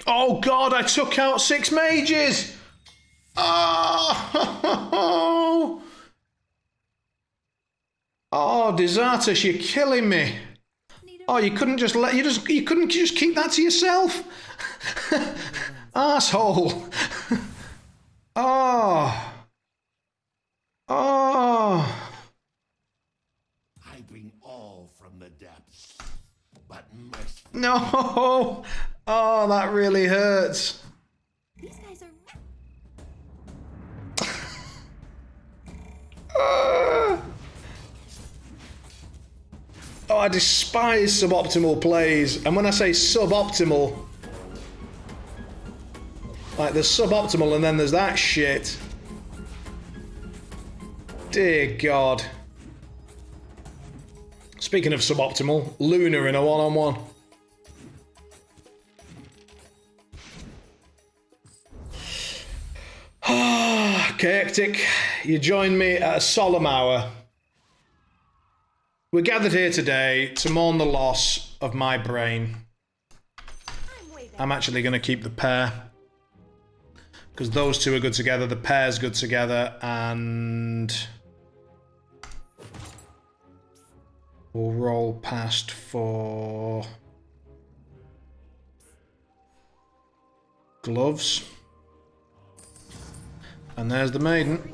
Oh god, I took out 6 mages! Oh, oh, Desatus, you're killing me. Oh, you couldn't just let you couldn't just keep that to yourself, asshole. Oh, oh. I bring all from the depths, but mercy. No. Oh, that really hurts. These guys are. Oh, I despise suboptimal plays. And when I say suboptimal, like there's suboptimal and then there's that shit. Dear God. Speaking of suboptimal, Luna in a one-on-one. Chaotic, you join me at a solemn hour. We're gathered here today to mourn the loss of my brain. I'm actually going to keep the pair, because those two are good together, the pair's good together, and we'll roll past for gloves. And there's the maiden.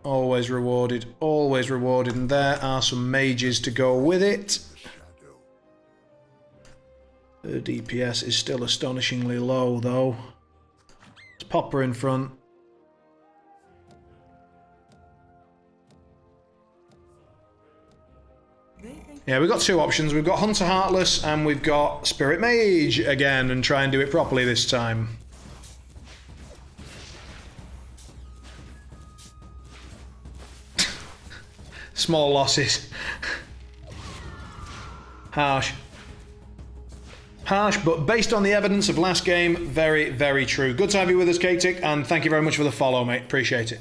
Always rewarded, and there are some mages to go with it. Her DPS is still astonishingly low, though. Let's pop her in front. Yeah, we've got two options. We've got Hunter Heartless and we've got Spirit Mage again, and try and do it properly this time. Small losses. Harsh. Harsh, but based on the evidence of last game, very, very true. Good to have you with us, Katic, and thank you very much for the follow, mate. Appreciate it.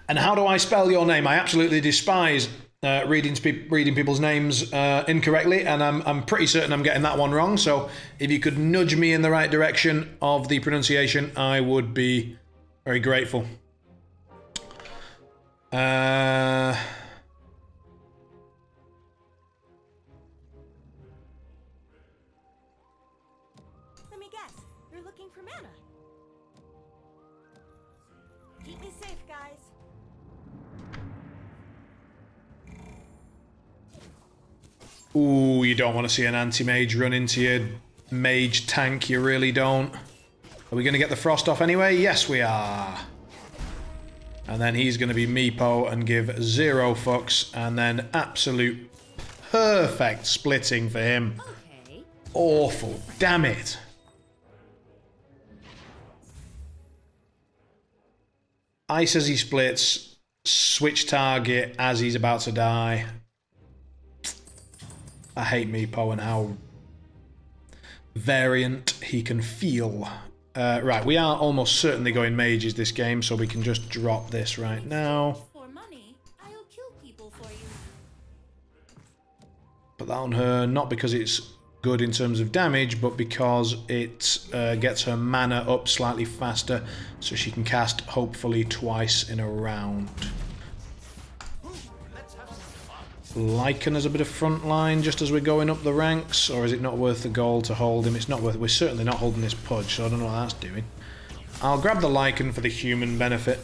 And how do I spell your name? I absolutely despise reading people's names incorrectly, and I'm pretty certain I'm getting that one wrong. So if you could nudge me in the right direction of the pronunciation, I would be very grateful. Let me guess. You're looking for mana. Keep me safe, guys. Ooh, you don't want to see an anti-mage run into your mage tank, you really don't. Are we going to get the frost off anyway? Yes, we are. And then he's going to be Meepo and give 0 fucks, and then absolute perfect splitting for him. Okay. Awful. Damn it. Ice as he splits, switch target as he's about to die. I hate Meepo and how variant he can feel. Right, we are almost certainly going mages this game, so we can just drop this right now. For money, I'll kill people for you. Put that on her, not because it's good in terms of damage, but because it gets her mana up slightly faster, so she can cast hopefully twice in a round. Lycan as a bit of front line just as we're going up the ranks, or is it not worth the gold to hold him? It's not worth it. We're certainly not holding this Pudge, so I don't know what that's doing. I'll grab the Lycan for the human benefit.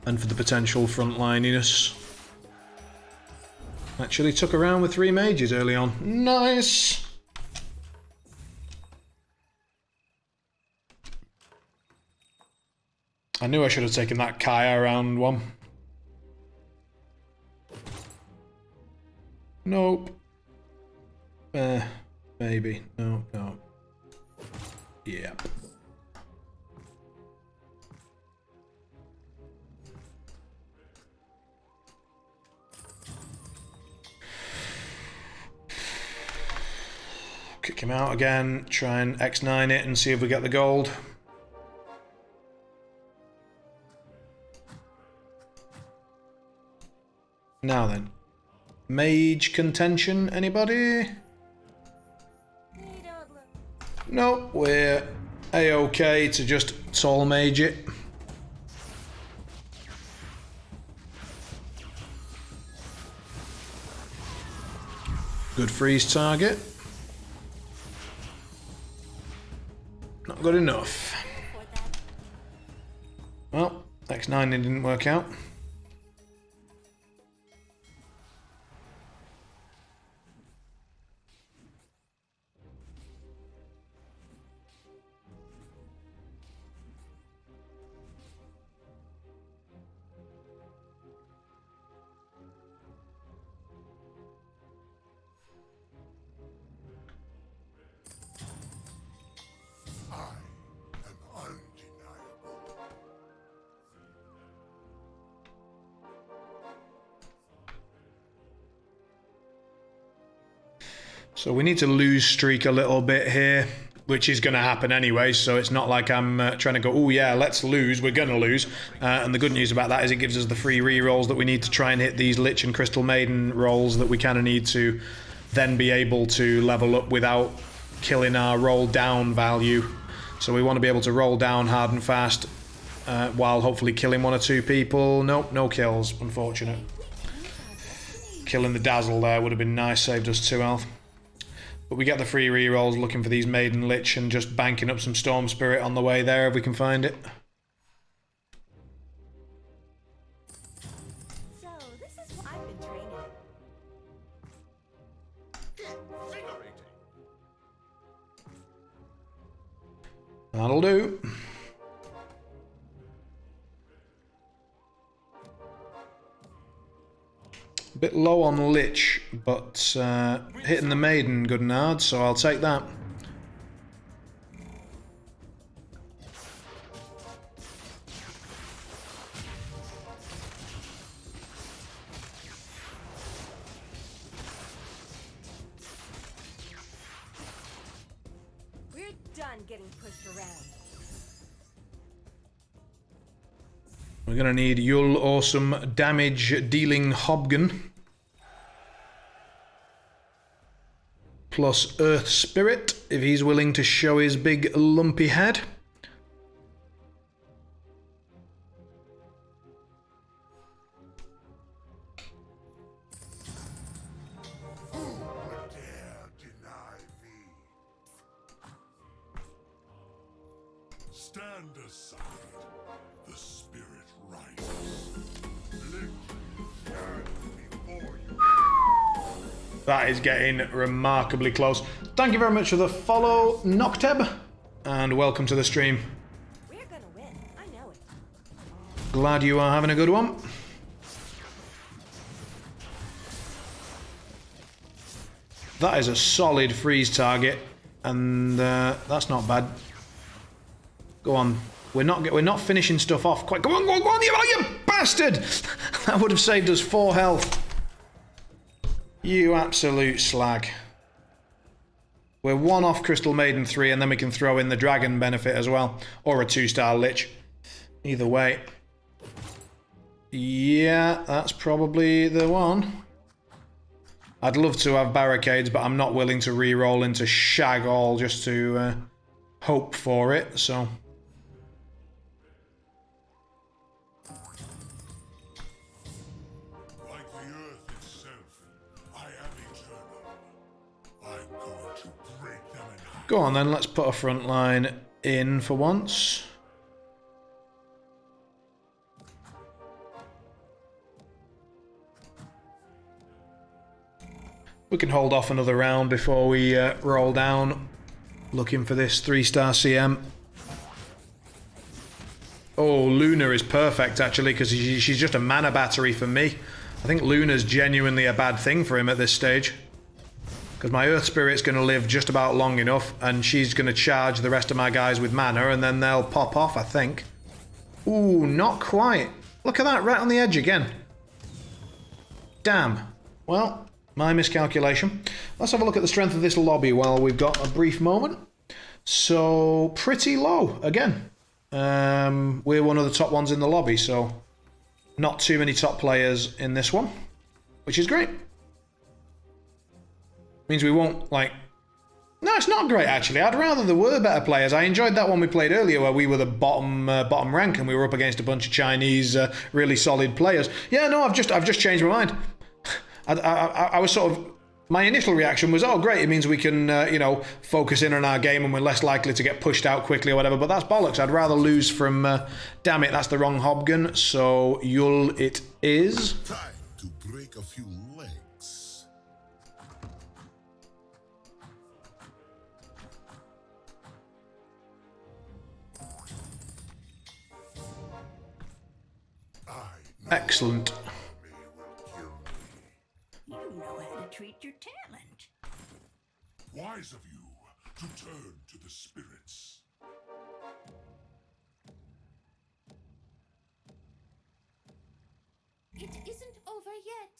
And for the potential frontlininess. Actually took around with 3 mages early on. Nice! I knew I should have taken that Kaya round one. Nope. Maybe. No. Yeah. Kick him out again. Try and X9 it and see if we get the gold. Now then. Mage contention, anybody? They don't look. No, we're a-okay to just soul mage it. Good freeze target. Not good enough. For that. Well, X9 didn't work out. So we need to lose streak a little bit here, which is going to happen anyway, so it's not like I'm trying to go, oh yeah, let's lose, we're going to lose. And the good news about that is it gives us the free re-rolls that we need to try and hit these Lich and Crystal Maiden rolls that we kind of need to then be able to level up without killing our roll down value. So we want to be able to roll down hard and fast while hopefully killing one or two people. Nope, no kills, unfortunate. Killing the Dazzle there would have been nice, saved us 2 health. But we get the free rerolls looking for these Maiden Lich and just banking up some Storm Spirit on the way there if we can find it. So this is what I've been training. That'll do. A bit low on Lich, but hitting the Maiden good and hard, so I'll take that. We're done getting pushed around. We're going to need Yul or some damage dealing Hobgun. Plus Earth Spirit, if he's willing to show his big lumpy head. Who would dare deny me? Stand aside. The spirit rises. Live before you. That is getting remarkably close. Thank you very much for the follow, Nocteb, and welcome to the stream. We're gonna win. I know it. Glad you are having a good one. That is a solid freeze target, and that's not bad. Go on, we're not finishing stuff off quite. Go on, go on, go on, you bastard! That would have saved us 4 health. You absolute slag. We're 1 off Crystal Maiden 3, and then we can throw in the Dragon benefit as well. Or a 2-star Lich. Either way. Yeah, that's probably the one. I'd love to have barricades, but I'm not willing to re-roll into shag all just to hope for it, so... Like the earth itself, I am eternal. I'm going to break them in half. Go on then, let's put a front line in for once. We can hold off another round before we roll down, looking for this 3-star CM. Oh, Luna is perfect actually, because she's just a mana battery for me. I think Luna's genuinely a bad thing for him at this stage. Because my Earth Spirit's going to live just about long enough, and she's going to charge the rest of my guys with mana, and then they'll pop off, I think. Ooh, not quite. Look at that, right on the edge again. Damn. Well, my miscalculation. Let's have a look at the strength of this lobby while we've got a brief moment. So, pretty low, again. We're one of the top ones in the lobby, so not too many top players in this one, which is great. Means we won't, like... No, it's not great, actually. I'd rather there were better players. I enjoyed that one we played earlier where we were the bottom rank and we were up against a bunch of Chinese really solid players. Yeah, no, I've just changed my mind. I was sort of... My initial reaction was, oh, great, it means we can, you know, focus in on our game and we're less likely to get pushed out quickly or whatever, but that's bollocks. I'd rather lose from... damn it, that's the wrong Hobgun, so Yul it is. Time to break a few legs. Excellent. You know how to treat your talent. Wise of you to turn to the spirits. It isn't over yet.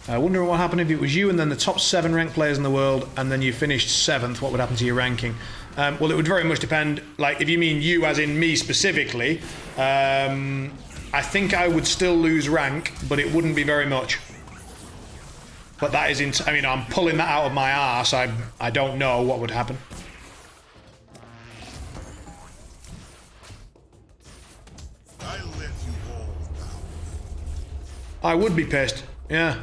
I wonder what happened if it was you and then the top 7 ranked players in the world and then you finished 7th, what would happen to your ranking? Well, it would very much depend, like, if you mean you as in me specifically, I think I would still lose rank, but it wouldn't be very much. But that is, I mean, I'm pulling that out of my arse, I don't know what would happen. I let you all down. I would be pissed, yeah.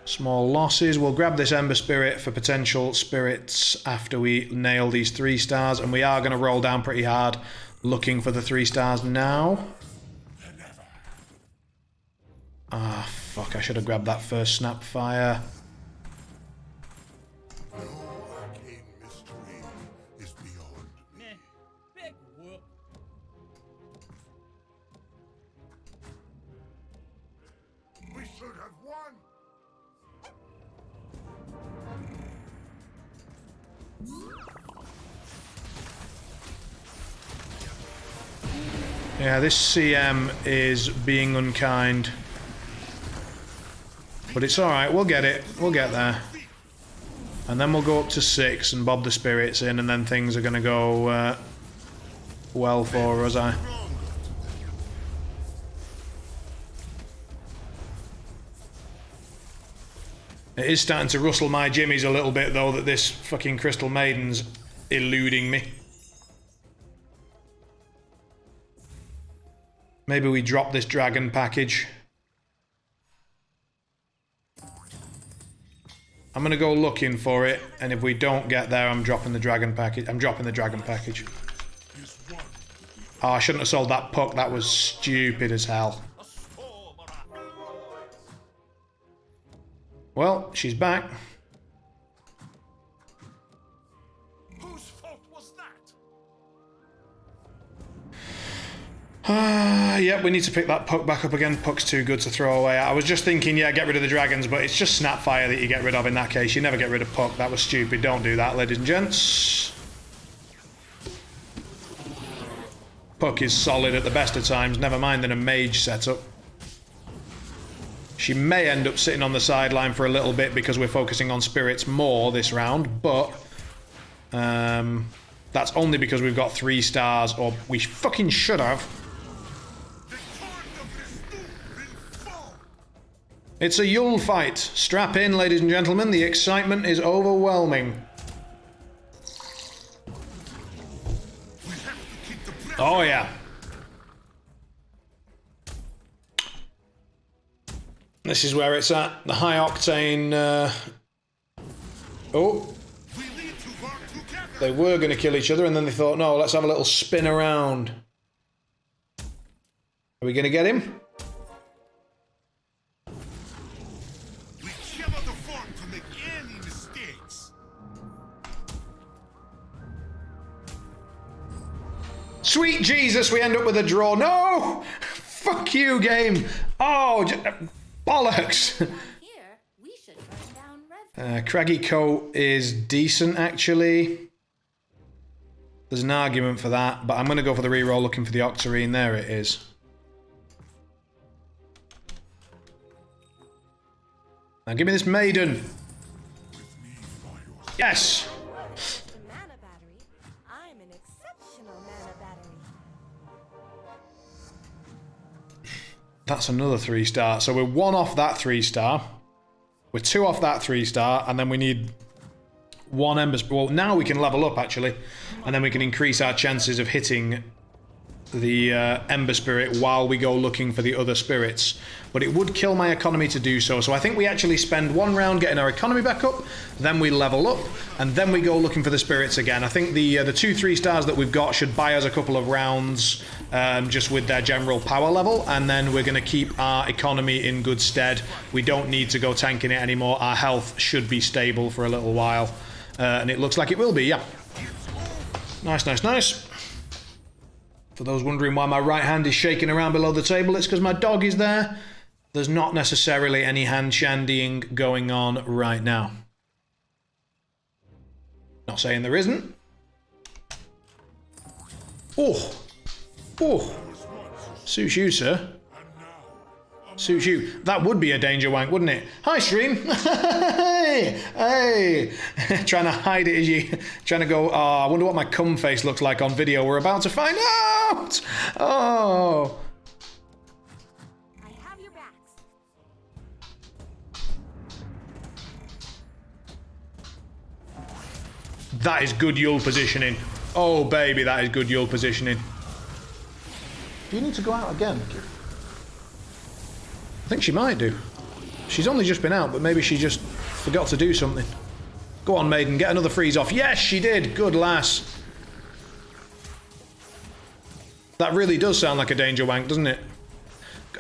Small losses. We'll grab this Ember Spirit for potential spirits after we nail these 3 stars, and we are going to roll down pretty hard looking for the 3 stars now. Ah, fuck, I should have grabbed that first Snapfire. No arcane mystery is beyond me. Big whoop. We should have won. Yeah, this CM is being unkind. But it's alright, we'll get it. We'll get there. And then we'll go up to 6 and bob the spirits in, and then things are going to go well for us. It is starting to rustle my jimmies a little bit, though, that this fucking Crystal Maiden's eluding me. Maybe we drop this dragon package. I'm gonna go looking for it, and if we don't get there, I'm dropping the dragon package. I'm dropping the dragon package. Oh, I shouldn't have sold that puck. That was stupid as hell. Well, she's back. Whose fault was that? Yep, we need to pick that puck back up again. Puck's too good to throw away. I was just thinking, yeah, get rid of the dragons, but it's just Snapfire that you get rid of in that case. You never get rid of puck. That was stupid. Don't do that, ladies and gents. Puck is solid at the best of times, never mind in a mage setup. She may end up sitting on the sideline for a little bit because we're focusing on spirits more this round, but that's only because we've got 3 stars, or we fucking should have. It's a Yule fight. Strap in, ladies and gentlemen. The excitement is overwhelming. Oh, yeah. This is where it's at. The high octane... Oh. They were going to kill each other, and then they thought, no, let's have a little spin around. Are we going to get him? We cannot afford to make any mistakes. Sweet Jesus, we end up with a draw. No! Fuck you, game. Oh, bollocks. Here, we should burn down Rev. Craggy Coat is decent, actually. There's an argument for that, but I'm going to go for the reroll looking for the Octarine. There it is. Now give me this maiden. With me, fire. Yes! The mana battery. I'm an exceptional mana battery. That's another 3-star. So we're 1 off that 3-star. We're 2 off that 3-star, and then we need 1 Ember Spirit. Well, now we can level up, actually. And then we can increase our chances of hitting the Ember Spirit while we go looking for the other spirits. But it would kill my economy to do so. So I think we actually spend 1 round getting our economy back up, then we level up, and then we go looking for the spirits again. I think the 2 3-stars that we've got should buy us a couple of rounds just with their general power level, and then we're going to keep our economy in good stead. We don't need to go tanking it anymore. Our health should be stable for a little while. And it looks like it will be, yeah. Nice, nice, nice. For those wondering why my right hand is shaking around below the table, it's because my dog is there. There's not necessarily any hand shandying going on right now. Not saying there isn't. Oh. Oh. Suits you, sir. Suits you. That would be a danger wank, wouldn't it? Hi, stream. Hey, hey. Trying to hide it as you... Trying to go, oh, I wonder what my cum face looks like on video. We're about to find out. Oh. I have your backs. That is good Yule positioning. Oh, baby, that is good Yule positioning. Do you need to go out again? I think she might do. She's only just been out, but maybe she just forgot to do something. Go on, maiden, get another freeze off. Yes, she did. Good lass. That really does sound like a danger wank, doesn't it?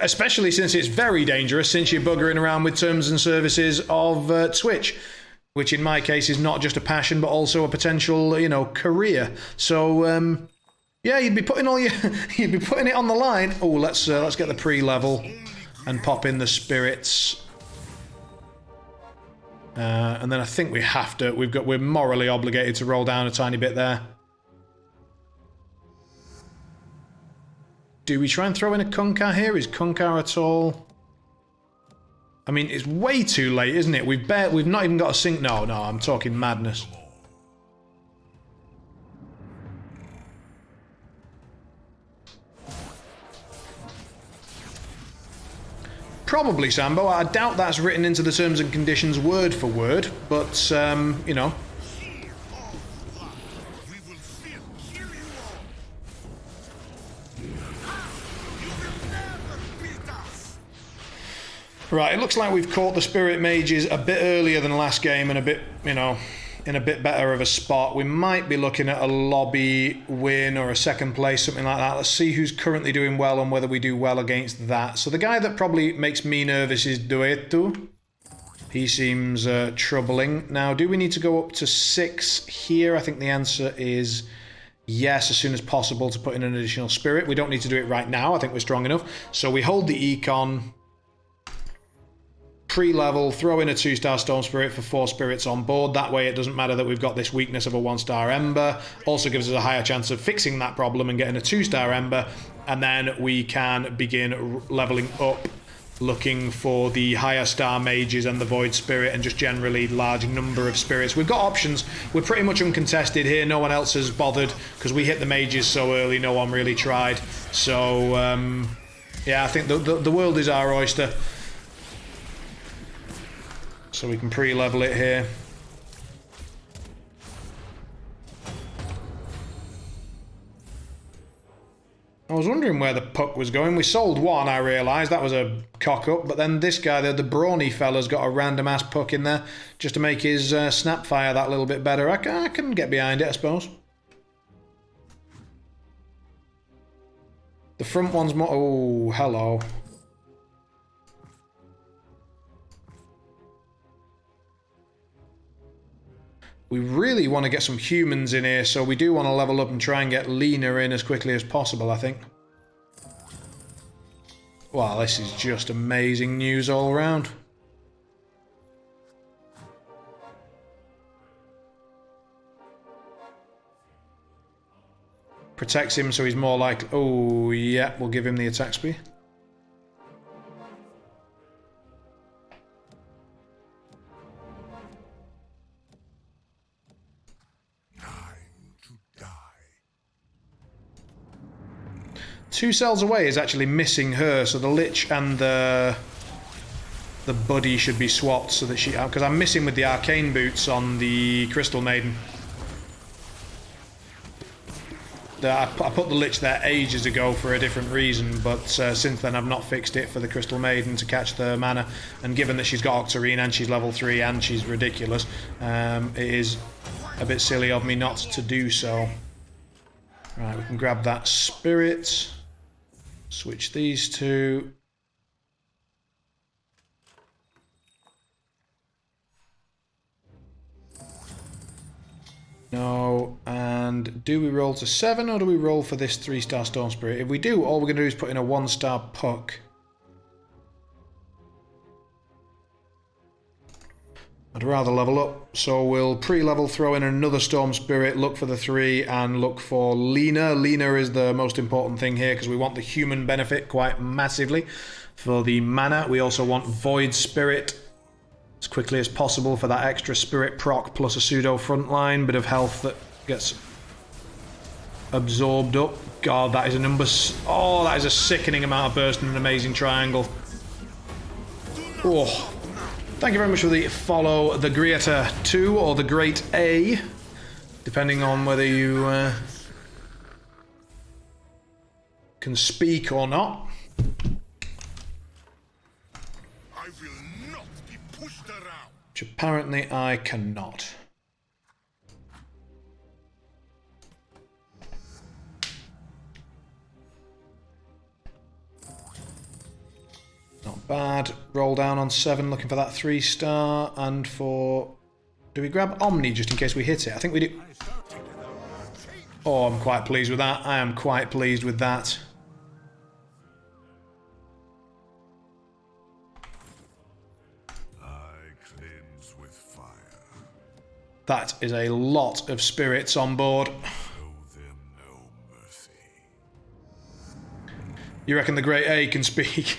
Especially since it's very dangerous, since you're buggering around with terms and services of Twitch, which in my case is not just a passion, but also a potential, you know, career. So, yeah, you'd be putting all your, you'd be putting it on the line. Oh, let's get the pre-level and pop in the spirits. And then I think we have to, we're morally obligated to roll down a tiny bit there. Do we try and throw in a Kunkar here? Is Kunkar at all? I mean, it's way too late, isn't it? We've not even got a sync. No, I'm talking madness. Probably, Sambo. I doubt that's written into the terms and conditions word for word, but, you know. Right, it looks like we've caught the Spirit Mages a bit earlier than last game and a bit, you know, in a bit better of a spot. We might be looking at a lobby win or a second place, something like that. Let's see who's currently doing well and whether we do well against that. So the guy that probably makes me nervous is Duetu. He seems troubling. Now, do we need to go up to 6 here? I think the answer is yes, as soon as possible to put in an additional Spirit. We don't need to do it right now. I think we're strong enough. So we hold the Econ. Pre-level, throw in a 2-star Storm Spirit for 4 spirits on board. That way it doesn't matter that we've got this weakness of a 1-star Ember. Also gives us a higher chance of fixing that problem and getting a 2-star Ember. And then we can begin leveling up, looking for the higher star mages and the Void Spirit and just generally large number of spirits. We've got options. We're pretty much uncontested here. No one else has bothered because we hit the mages so early. No one really tried. So, yeah, I think the world is our oyster. So we can pre-level it here. I was wondering where the puck was going. We sold one, I realised. That was a cock-up. But then this guy, the brawny fella's got a random-ass puck in there just to make his snapfire that little bit better. I can get behind it, I suppose. The front one's more... Oh, hello. We really want to get some humans in here, so we do want to level up and try and get leaner in as quickly as possible, I think. Wow, this is just amazing news all around. Protects him so he's more like... Oh, yeah, we'll give him the attack speed. 2 cells away is actually missing her, so the Lich and the buddy should be swapped so that she... Because I'm missing with the arcane boots on the Crystal Maiden. I put the Lich there ages ago for a different reason, but since then I've not fixed it for the Crystal Maiden to catch the mana, and given that she's got Octarine and she's level 3 and she's ridiculous, it is a bit silly of me not to do so. Right, we can grab that Spirit, switch these two. No, and do we roll to 7 or do we roll for this 3-star Storm Spirit? If we do, all we're going to do is put in a 1-star puck. I'd rather level up, so we'll pre-level throw in another Storm Spirit, look for the 3, and look for Lena. Lena is the most important thing here because we want the human benefit quite massively for the mana. We also want Void Spirit as quickly as possible for that extra spirit proc plus a pseudo frontline, bit of health that gets absorbed up. God, that is a number... Oh, that is a sickening amount of burst and an amazing triangle. Oh, thank you very much for the follow, the Greater 2 or the Great A, depending on whether you can speak or not. Which apparently I cannot. Not bad. Roll down on 7, looking for that 3-star, and for... Do we grab Omni just in case we hit it? I think we do. Oh, I'm quite pleased with that. I am quite pleased with that. That is a lot of spirits on board. You reckon the Great A can speak?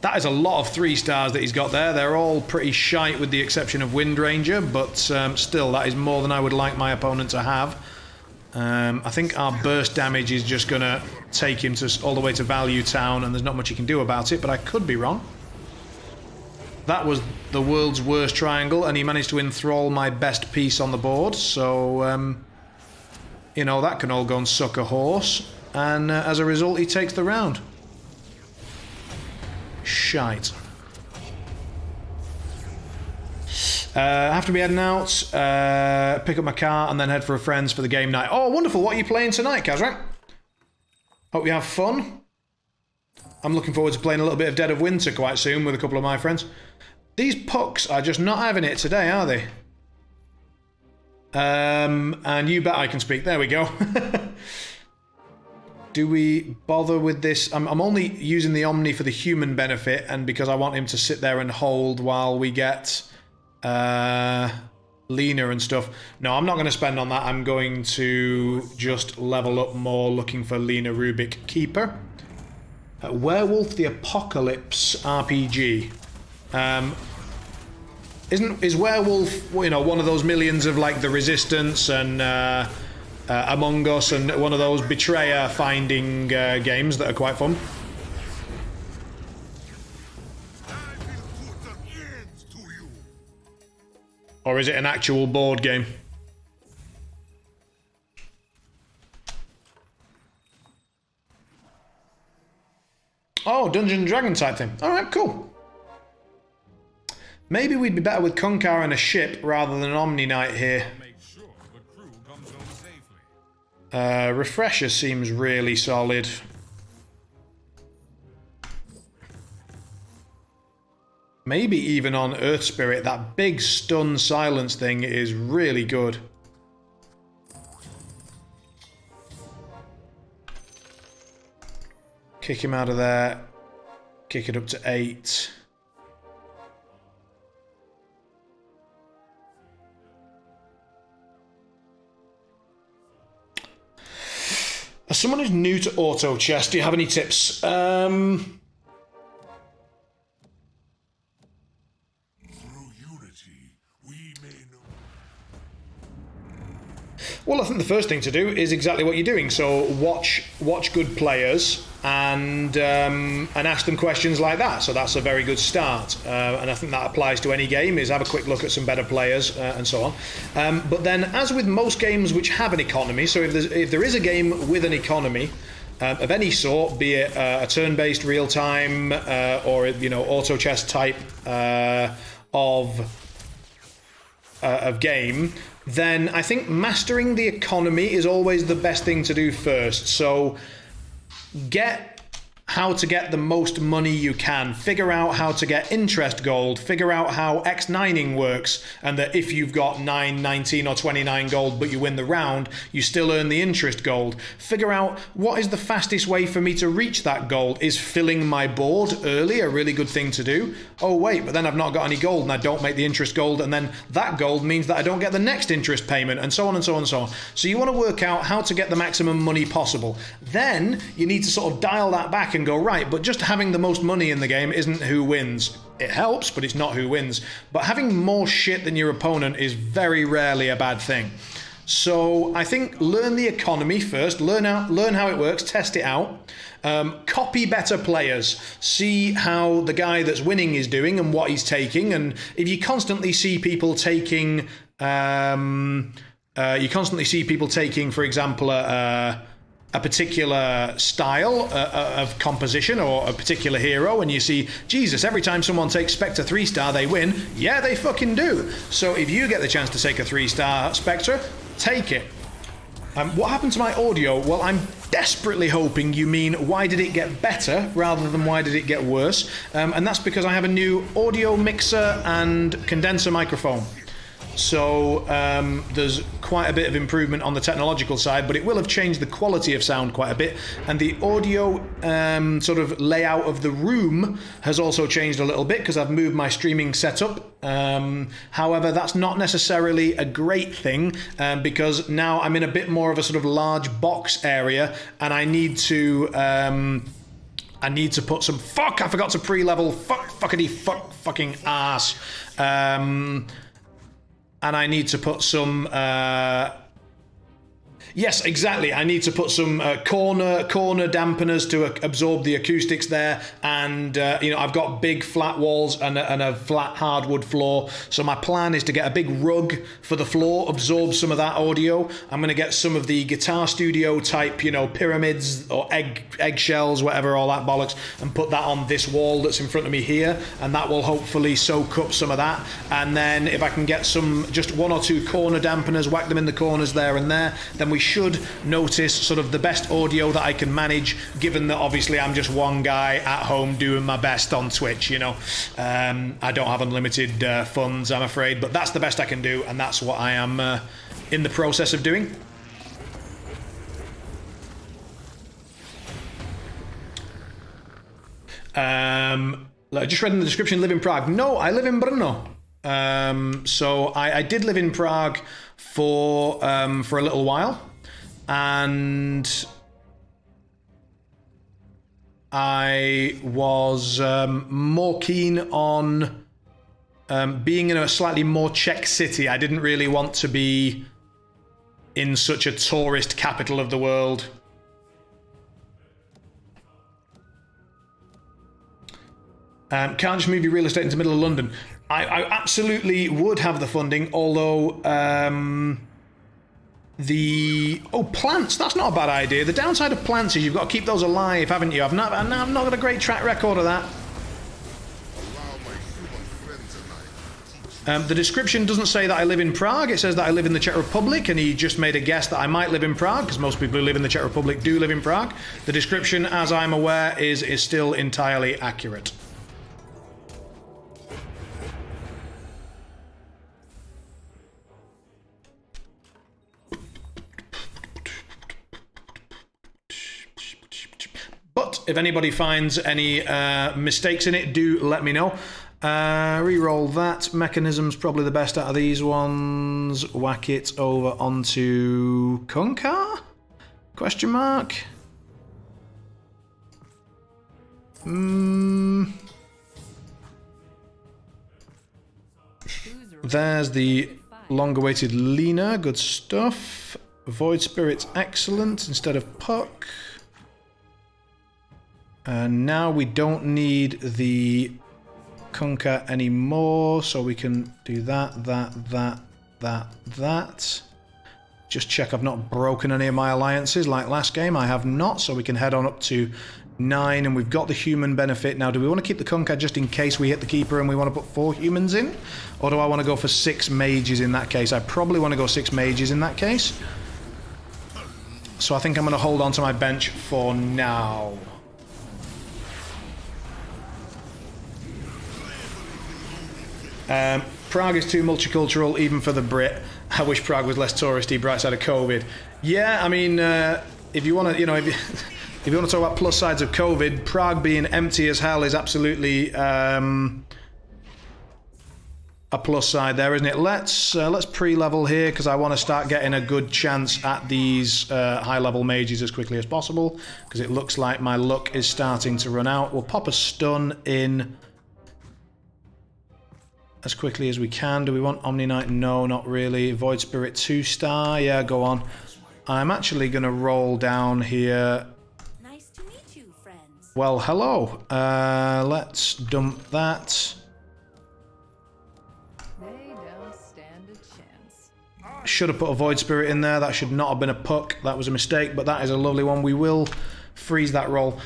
That is a lot of 3-stars that he's got there. They're all pretty shite with the exception of Wind Ranger, but still, that is more than I would like my opponent to have. I think our burst damage is just going to take him all the way to Value Town, and there's not much he can do about it, but I could be wrong. That was the world's worst triangle, and he managed to enthrall my best piece on the board, so, you know, that can all go and suck a horse, and as a result, he takes the round. Shite. I have to be heading out, pick up my car, and then head for a friend's for the game night. Oh, wonderful. What are you playing tonight, Kazrak? Hope you have fun. I'm looking forward to playing a little bit of Dead of Winter quite soon with a couple of my friends. These pucks are just not having it today, are they? And you bet I can speak. There we go. Do we bother with this? I'm only using the Omni for the human benefit and because I want him to sit there and hold while we get Lena and stuff. No, I'm not going to spend on that. I'm going to just level up more looking for Lena Rubik Keeper. Werewolf the Apocalypse RPG. Is Werewolf, you know, one of those millions of like the Resistance and Among Us and one of those betrayer finding games that are quite fun? Or is it an actual board game? Oh, Dungeon & Dragon type thing. Alright, cool. Maybe we'd be better with Kunkar and a ship rather than an Omni Knight here. Refresher seems really solid. Maybe even on Earth Spirit, that big stun silence thing is really good. Kick him out of there. Kick it up to 8. As someone who's new to auto chess, do you have any tips? Through unity, we may know. Well, I think the first thing to do is exactly what you're doing. So watch good players and ask them questions like that. So that's a very good start. And I think that applies to any game, is have a quick look at some better players and so on. But then, as with most games which have an economy, so if there is a game with an economy, of any sort, be it a turn-based real-time or auto chess type of game, then I think mastering the economy is always the best thing to do first. So get how to get the most money you can, figure out how to get interest gold, figure out how X9ing works, and that if you've got 9, 19 or 29 gold but you win the round, you still earn the interest gold. Figure out what is the fastest way for me to reach that gold. Is filling my board early a really good thing to do? Oh wait, but then I've not got any gold and I don't make the interest gold, and then that gold means that I don't get the next interest payment, and so on and so on and so on. So you want to work out how to get the maximum money possible. Then you need to sort of dial that back and go, right, but just having the most money in the game isn't who wins. It helps, but it's not who wins. But having more shit than your opponent is very rarely a bad thing. So I think learn the economy first, learn how it works, test it out. Copy better players, see how the guy that's winning is doing and what he's taking. And if you constantly see people taking, for example, a particular style of composition or a particular hero, and you see, Jesus, every time someone takes Spectre 3-star, they win. Yeah, they fucking do. So if you get the chance to take a 3-star Spectre, take it. What happened to my audio? Well, I'm desperately hoping you mean why did it get better rather than why did it get worse. And that's because I have a new audio mixer and condenser microphone. So there's quite a bit of improvement on the technological side, but it will have changed the quality of sound quite a bit. And the audio sort of layout of the room has also changed a little bit because I've moved my streaming setup. However, that's not necessarily a great thing because now I'm in a bit more of a sort of large box area, and I need to put some... Fuck! I forgot to pre-level. Fucking ass. And I need to put some... Yes, exactly. I need to put some corner dampeners to absorb the acoustics there, and I've got big flat walls and a flat hardwood floor. So my plan is to get a big rug for the floor, absorb some of that audio. I'm going to get some of the Guitar Studio type, pyramids or eggshells, whatever, all that bollocks, and put that on this wall that's in front of me here, and that will hopefully soak up some of that. And then if I can get just 1 or 2 corner dampeners, whack them in the corners there and there, then we should notice sort of the best audio that I can manage, given that obviously I'm just one guy at home doing my best on Twitch. I don't have unlimited funds, I'm afraid, but that's the best I can do, and that's what I am in the process of doing. I just read in the description, live in Prague. No, I live in Brno. So I did live in Prague for a little while, and I was more keen on being in a slightly more Czech city. I didn't really want to be in such a tourist capital of the world. Can't just move your real estate into the middle of London. I absolutely would have the funding, although plants, that's not a bad idea. The downside of plants is you've got to keep those alive, haven't you? I've not got a great track record of that. The description doesn't say that I live in Prague, it says that I live in the Czech Republic, and he just made a guess that I might live in Prague, because most people who live in the Czech Republic do live in Prague. The description, as I'm aware, is still entirely accurate. But if anybody finds any mistakes in it, do let me know. Reroll that. Mechanism's probably the best out of these ones. Whack it over onto Kunkar? Question mark? There's the Long-awaited Lena, good stuff. Void Spirit's excellent instead of Puck. And now we don't need the Kunkka anymore, so we can do that. Just check I've not broken any of my alliances like last game. I have not, so we can head on up to 9, and we've got the human benefit. Now, do we want to keep the Kunkka just in case we hit the Keeper and we want to put 4 humans in? Or do I want to go for 6 mages in that case? I probably want to go 6 mages in that case. So I think I'm going to hold on to my bench for now. Prague is too multicultural, even for the Brit. I wish Prague was less touristy, bright side of COVID. Yeah, I mean, if you want to, you know, if you want to talk about plus sides of COVID, Prague being empty as hell is absolutely a plus side there, isn't it? Let's pre-level here because I want to start getting a good chance at these high-level mages as quickly as possible because it looks like my luck is starting to run out. We'll pop a stun in as quickly as we can. Do we want Omni Knight? No, not really. Void Spirit 2-star. Yeah, go on. I'm actually going to roll down here. Nice to meet you, friends. Well, hello. Let's dump that. They don't stand a chance. Should have put a Void Spirit in there. That should not have been a Puck. That was a mistake, but that is a lovely one. We will freeze that roll.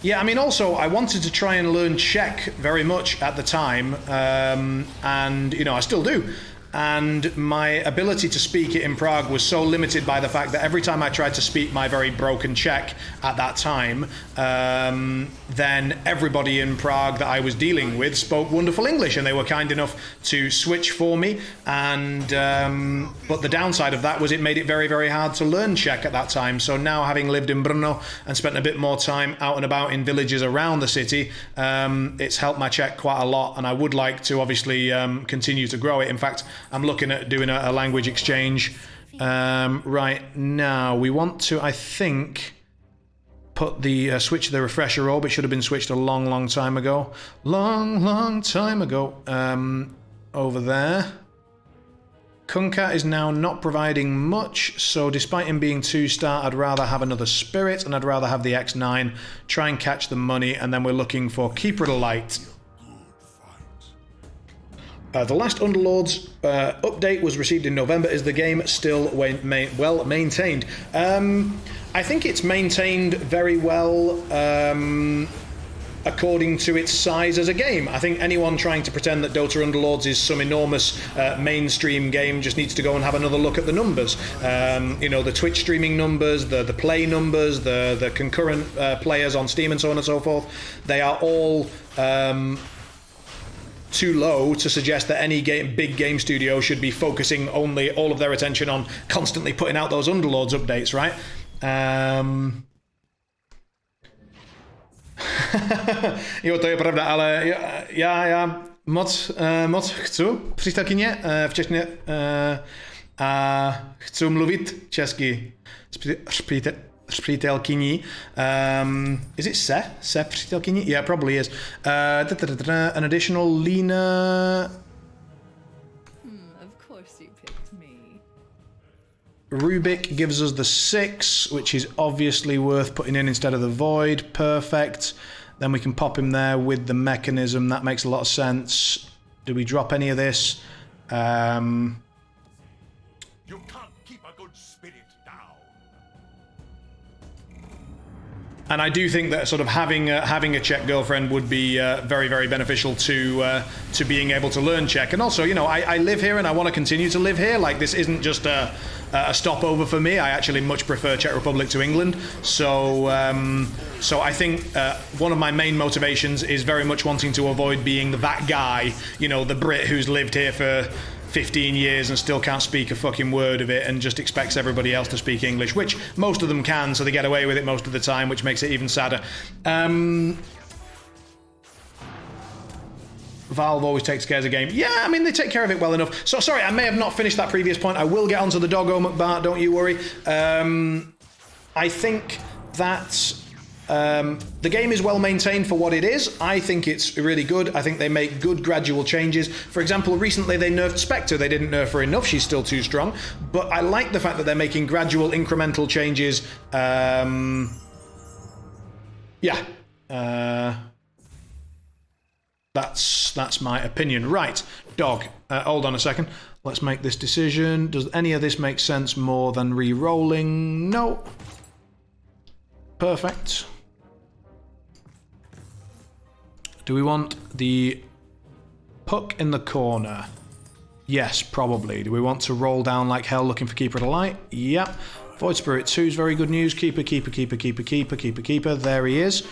Yeah, I mean, also, I wanted to try and learn Czech very much at the time, and, you know, I still do. And my ability to speak it in Prague was so limited by the fact that every time I tried to speak my very broken Czech at that time, then everybody in Prague that I was dealing with spoke wonderful English, and they were kind enough to switch for me. And but the downside of that was it made it very, very hard to learn Czech at that time. So now, having lived in Brno and spent a bit more time out and about in villages around the city, it's helped my Czech quite a lot, and I would like to obviously continue to grow it. In fact, I'm looking at doing a language exchange right now. We want to, I think, put the switch the refresher orb. It should have been switched a long, long time ago. Long time ago. Over there. Kunkka is now not providing much, so despite him being 2-star, I'd rather have another Spirit, and I'd rather have the X9, try and catch the money, and then we're looking for Keeper of the Light. The last Underlords update was received in November. Is the game still well maintained? I think it's maintained very well according to its size as a game. I think anyone trying to pretend that Dota Underlords is some enormous mainstream game just needs to go and have another look at the numbers. You know, the Twitch streaming numbers, the play numbers, the concurrent players on Steam and so on and so forth. They are all too low to suggest that any big game studio should be focusing all of their attention on constantly putting out those Underlords updates, right? Jo, to je pravda, ale já moc chci přítelkyně v češtině a chci mluvit česky s přítelkyní. Is it se přítelkyní? Yeah, probably is. An additional Lena. Of course you picked me. Rubik gives us the 6, which is obviously worth putting in instead of the Void. Perfect. Then we can pop him there with the mechanism. That makes a lot of sense. Do we drop any of this? You can't keep a good spirit down. And I do think that sort of having a Czech girlfriend would be very, very beneficial to being able to learn Czech. And also, you know, I live here and I want to continue to live here. Like, this isn't just a stopover for me. I actually much prefer Czech Republic to England. So I think one of my main motivations is very much wanting to avoid being that guy, you know, the Brit who's lived here for 15 years and still can't speak a fucking word of it and just expects everybody else to speak English, which most of them can, so they get away with it most of the time, which makes it even sadder. Valve always takes care of the game. Yeah, I mean, they take care of it well enough. So, sorry, I may have not finished that previous point. I will get onto the doggo McBart, don't you worry. I think that The game is well maintained for what it is. I think it's really good. I think they make good gradual changes. For example, recently they nerfed Spectre. They didn't nerf her enough. She's still too strong. But I like the fact that they're making gradual, incremental changes. Yeah. That's my opinion. Right, dog. Hold on a second. Let's make this decision. Does any of this make sense more than re-rolling? No. Perfect. Do we want the puck in the corner? Yes, probably. Do we want to roll down like hell looking for Keeper of the Light? Yep. Void Spirit 2 is very good news. Keeper, keeper, keeper, keeper, keeper, keeper, keeper. There he is.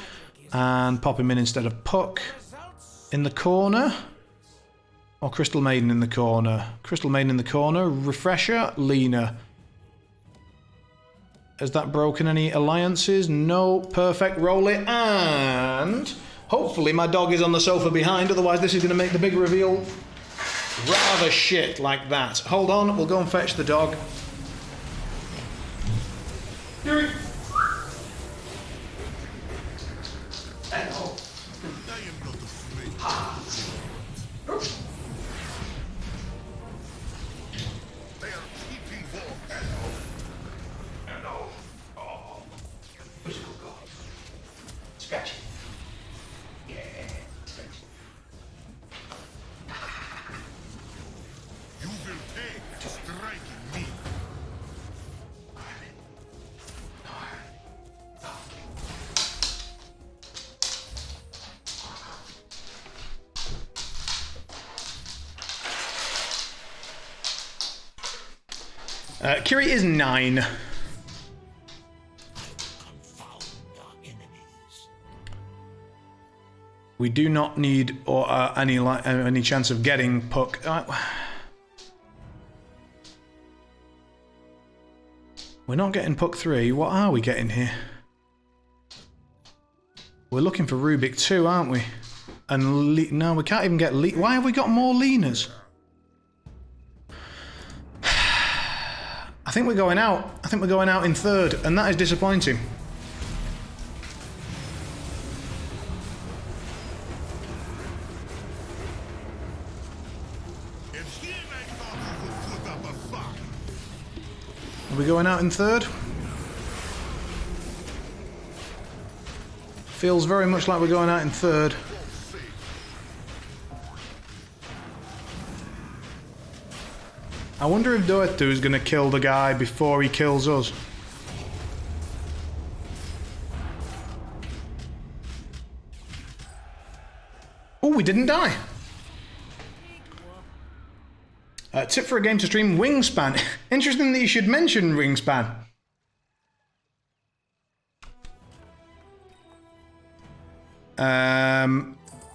And pop him in instead of puck. In the corner? Or Crystal Maiden in the corner? Crystal Maiden in the corner. Refresher, Lena. Has that broken any alliances? No. Perfect. Roll it. And hopefully my dog is on the sofa behind. Otherwise this is going to make the big reveal rather shit like that. Hold on. We'll go and fetch the dog. Here. Hello. I am not afraid. They are keeping warm. Hello. Oh. Physical God. Scratch. Yeah. Scratch. You will pay for striking me. Kiri is 9. We do not need or any chance of getting puck. We're not getting puck 3. What are we getting here? We're looking for Rubik 2, aren't we? And no, we can't even get Why have we got more Lenas? I think we're going out. I think we're going out in 3rd, and that is disappointing. And here I thought you would put up a fight. Are we going out in 3rd? Feels very much like we're going out in 3rd. I wonder if Doetu is going to kill the guy before he kills us. Oh, we didn't die. Tip for a game to stream, Wingspan. Interesting that you should mention Wingspan.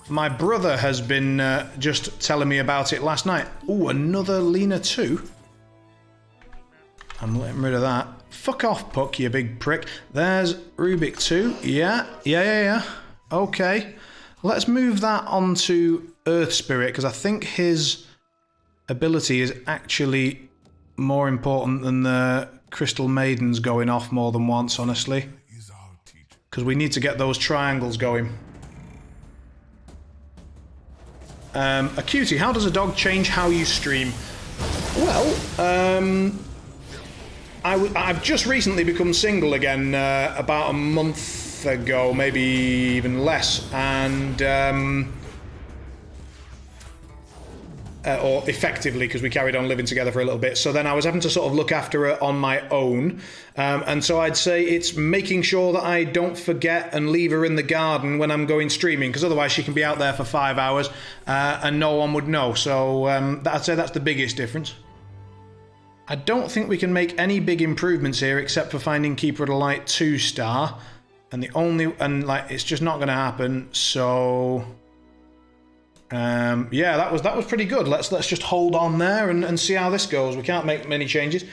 My brother has been just telling me about it last night. Oh, another Lena 2. I'm letting rid of that. Fuck off, Puck, you big prick. There's Rubik 2. Yeah. Okay. Let's move that onto Earth Spirit, because I think his ability is actually more important than the Crystal Maidens going off more than once, honestly. Because we need to get those triangles going. Acuity, how does a dog change how you stream? Well, I've just recently become single again, about a month ago, maybe even less, and or effectively, because we carried on living together for a little bit. So then I was having to sort of look after her on my own. And so I'd say it's making sure that I don't forget and leave her in the garden when I'm going streaming, because otherwise she can be out there for 5 hours and no one would know. So I'd say that's the biggest difference. I don't think we can make any big improvements here except for finding Keeper of the Light 2-star. And like, it's just not going to happen. So yeah, that was pretty good. Let's just hold on there and see how this goes. We can't make many changes.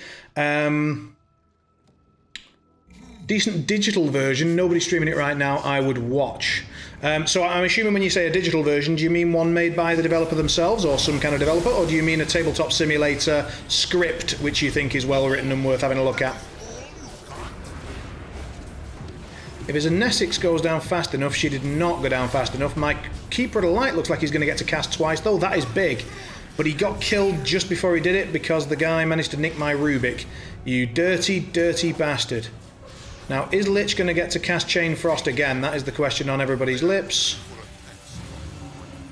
Decent digital version. Nobody's streaming it right now. I would watch. So I'm assuming when you say a digital version, do you mean one made by the developer themselves or some kind of developer, or do you mean a tabletop simulator script which you think is well written and worth having a look at? If his Nesix goes down fast enough, she did not go down fast enough. My Keeper of the Light looks like he's going to get to cast twice, though. That is big. But he got killed just before he did it because the guy managed to nick my Rubik. You dirty, dirty bastard. Now, is Lich going to get to cast Chain Frost again? That is the question on everybody's lips.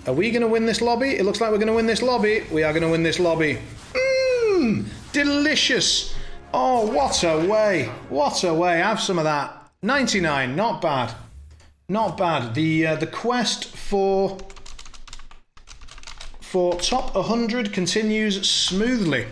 Are we going to win this lobby? It looks like we're going to win this lobby. We are going to win this lobby. Mmm! Delicious! Oh, what a way! What a way! Have some of that. 99, not bad. Not bad. The quest for top 100 continues smoothly.